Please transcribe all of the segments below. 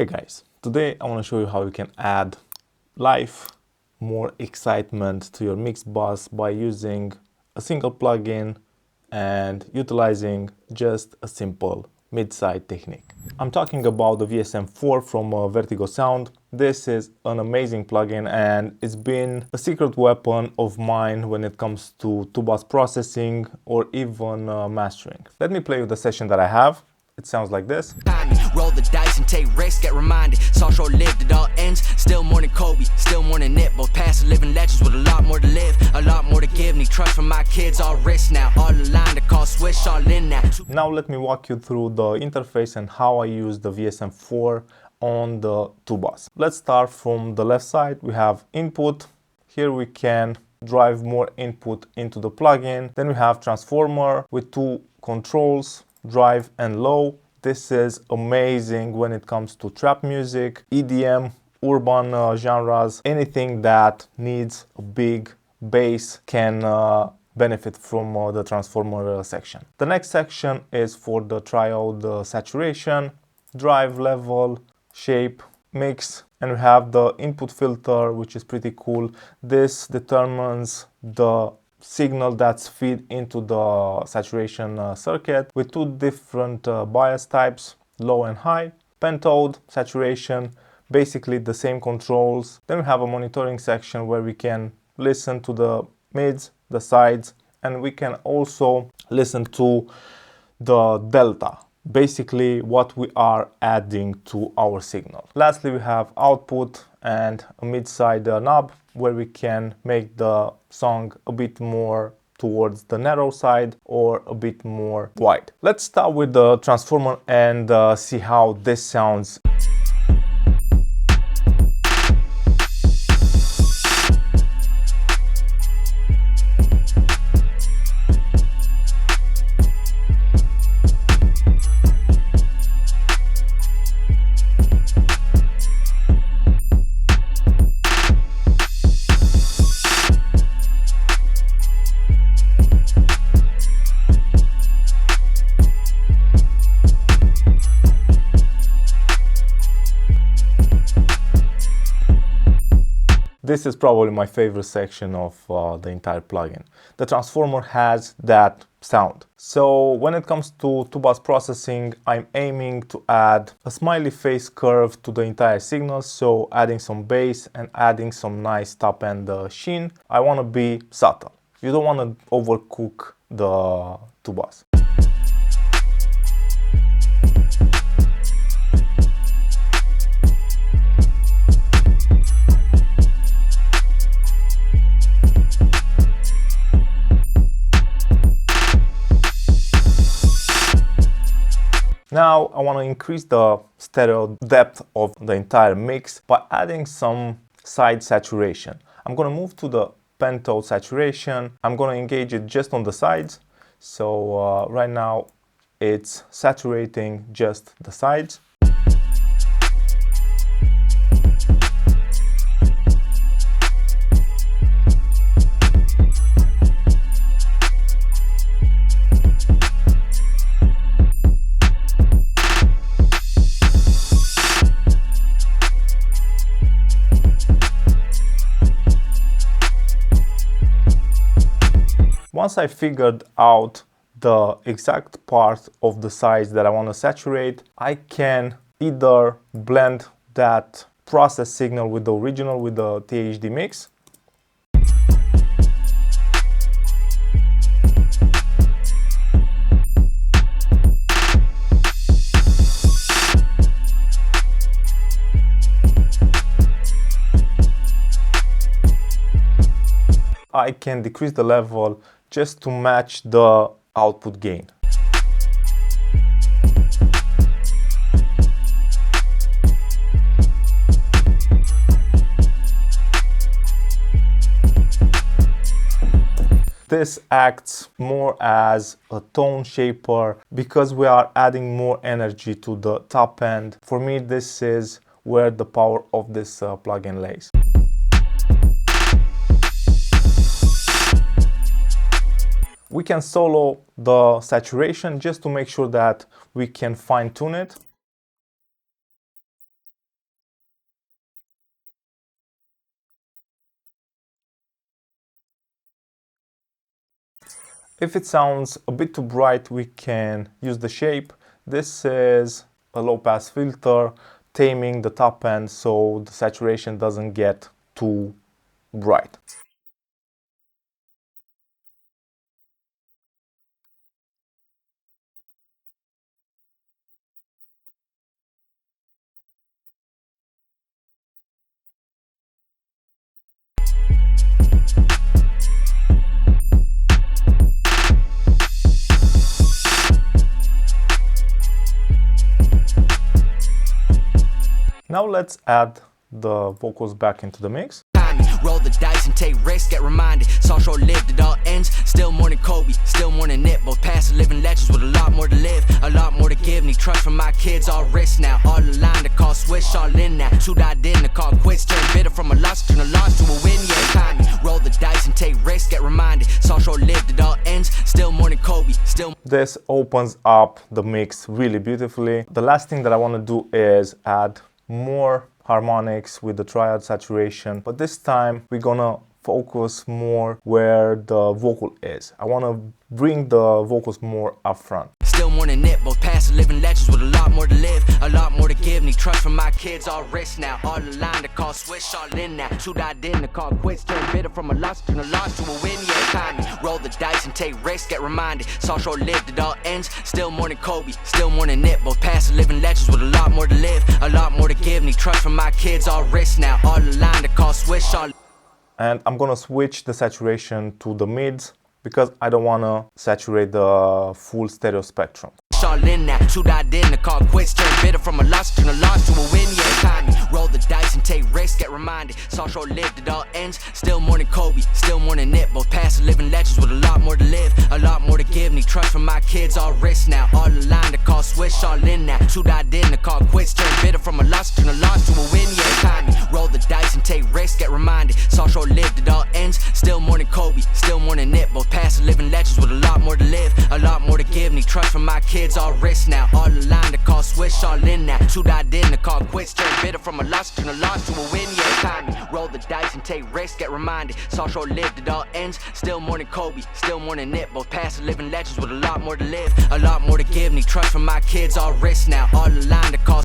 Hey guys, today I want to show you how you can add life, more excitement to your mix bus by using a single plugin and utilizing just a simple mid-side technique. I'm talking about the VSM-4 from Vertigo Sound. This is an amazing plugin and it's been a secret weapon of mine when it comes to two-bus processing or even mastering. Let me play you the session that I have. It sounds like this. Roll the dice and take risks, get reminded. Saw short lived, it all ends. Still more than Kobe, still more than Nip. Both past living legends with a lot more to live, a lot more to give. Need trust from my kids, all risk now. All aligned to call switch, all in now. Now let me walk you through the interface and how I use the VSM-4 on the two-bus. Let's start from the left side. We have input. Here we can drive more input into the plugin. Then we have transformer with two controls, drive and low. This is amazing when it comes to trap music, EDM, urban genres. Anything that needs a big bass can benefit from the transformer section. The next section is for the triode saturation, drive, level, shape, mix, and we have the input filter, which is pretty cool. This determines the signal that's fed into the saturation circuit with two different bias types, low and high. Pentode, saturation, basically the same controls. Then we have a monitoring section where we can listen to the mids, the sides, and we can also listen to the delta, basically what we are adding to our signal. Lastly, we have output and a mid-side knob where we can make the song a bit more towards the narrow side or a bit more wide. Let's start with the transformer and see how this sounds. This is probably my favorite section of the entire plugin. The transformer has that sound. So when it comes to two-bus processing, I'm aiming to add a smiley face curve to the entire signal. So adding some bass and adding some nice top end sheen. I want to be subtle. You don't want to overcook the two-bus. Now I want to increase the stereo depth of the entire mix by adding some side saturation. I'm going to move to the Pentode saturation. I'm going to engage it just on the sides. So right now it's saturating just the sides. Once I figured out the exact part of the size that I want to saturate, I can either blend that process signal with the original with the THD mix, I can decrease the level just to match the output gain. This acts more as a tone shaper because we are adding more energy to the top end. For me, this is where the power of this plugin lays. We can solo the saturation just to make sure that we can fine tune it. If it sounds a bit too bright, we can use the shape. This is a low pass filter, taming the top end so the saturation doesn't get too bright. Now let's add the vocals back into the mix. Roll the dice and take risks, get reminded. Saw short lived, it all ends. Still more than Kobe, still more than Nip. Both past living legends with a lot more to live, a lot more to give. Need trust from my kids, all risk now. All aligned to call switch, all in now. Two died in to call quits. Turn bitter from a loss, turn a loss to a win. Yeah, time. Roll the dice and take risks, get reminded. Saw short lived, it all ends. Still more than Kobe, still. This opens up the mix really beautifully. The last thing that I want to do is add more harmonics with the triode saturation, but this time we're gonna focus more where the vocal is. I want to bring the vocals more up front. Still more than Nip, both past living legends with a lot more to live, a lot more to give. Need trust from my kids, all risk now. All aligned to call switch, all in now. Two died in to call quits. Turn bitter from a loss, turn a loss to a win. Yeah, time. Roll the dice and take risks, get reminded. Saw short lived, it all ends. Still more than Kobe, still more than Nip. Both past living legends with a lot more to live, a lot more to give. Need trust from my kids, all risk now. All aligned to call switch, all. And I'm gonna switch the saturation to the mids because I don't wanna saturate the full stereo spectrum. All in now, two died in to call quits. Turn bitter from a loss, turn a loss to a win. Yeah, time. Roll the dice and take risks, get reminded. Saw short lived, it all ends. Still more than Kobe, still more than Nip. Both past living legends with a lot more to live, a lot more to give. Need trust from my kids, all risk now. All aligned to call switch, all in now. Two died in to call quits. Turn bitter from a loss, turn a loss to a win. Yeah, time. Roll the dice and take risks, get reminded. Saw short lived, it all ends. Still more than Kobe, still more than Nip. Both past living legends with a lot more to live, a lot more to give. Need trust from my kids, all risk now. All aligned to call switch, all in now. Two died in to call quits. Turn bitter from a loss, turn a loss to a win. Yeah, time. Roll the dice and take risks, get reminded. Saw short lived, it all ends. Still more than Kobe, still more than Nip. Both past living legends with a lot more to live, a lot more to give. Need trust from my kids, all risk now. All aligned to call.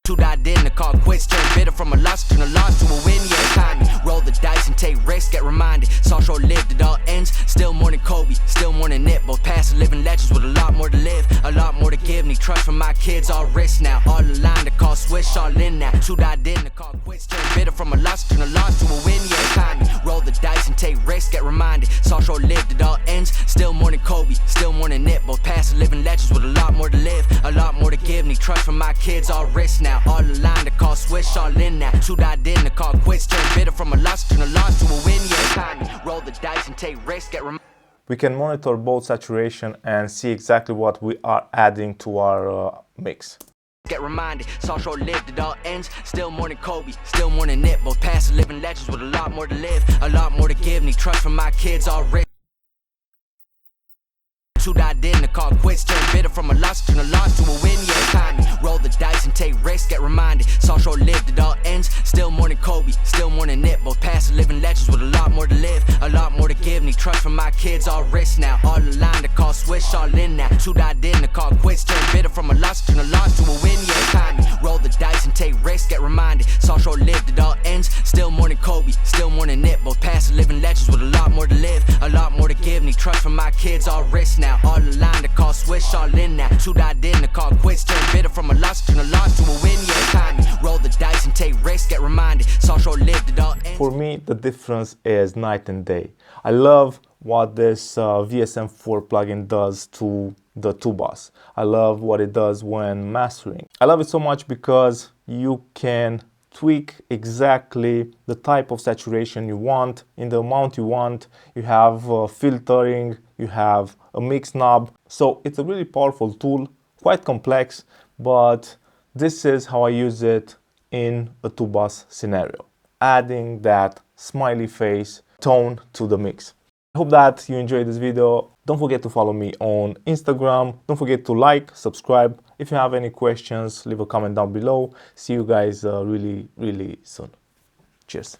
Two died in to call quits. Turn bitter from a loss, turn a loss to a win. Yeah, time. Roll the dice and take risks, get reminded. Saw short lived, it all ends. Still more than Kobe, still more than Nip. Both past living legends with a lot more to live, a lot more to give. Need trust from my kids, all risk now. All aligned to call switch, all in now. Two died in to call quits. Turn bitter from a loss, turn a loss to a win. Yeah, time. Roll the dice and take risks, get reminded. Saw short lived, it all ends. Still more than Kobe, still more than Nip. Both past living legends with a lot more to live, a lot more to give. Need trust from my kids, all risk now. All aligned to call switch, all in now. Two died in to call quits. Turn bitter from a loss, turn a loss to a win. Yeah, time. Roll the dice and take risks, get reminded. We can monitor both saturation and see exactly what we are adding to our mix. Get reminded, saw short lived, it all ends. Still more than Kobe, still more than Nip. Both past living legends with a lot more to live, a lot more to give. Need trust from my kids, all risk. Two died in to call quits. Turn bitter from a loss, turn a loss to a win. Yeah, time. Roll the dice and take risks, get reminded. Saw short lived, it all ends. Still more than Kobe, still more than Nip. Both past living legends with a lot more to live, a lot more to give. Need trust from my kids, all risk now. All aligned to call switch, all in now. Two died in to call quits. Turn bitter from a loss, turn a loss to a win. Yeah, time. Roll the dice and take risks, get reminded. Saw short lived, it all ends. Still more than Kobe, still more than Nip. Both past living legends with a lot more to live, a lot more to give. Need trust from my kids, all risk now. All aligned to call switch, all in now. Two died in to call quits. Turn bitter from a loss, turn a loss to a win. Yeah, time. Roll the dice and take risks, get reminded. Saw short lived, it all ends. For me, the difference is night and day. I love what this VSM-4 plugin does to the tubas. I love what it does when mastering. I love it so much because you can tweak exactly the type of saturation you want in the amount you want. You have filtering, you have a mix knob. So it's a really powerful tool, quite complex, but this is how I use it in a two-bus scenario, adding that smiley face tone to the mix. I hope that you enjoyed this video. Don't forget to follow me on Instagram. Don't forget to like, subscribe. If you have any questions, leave a comment down below. See you guys really soon. Cheers.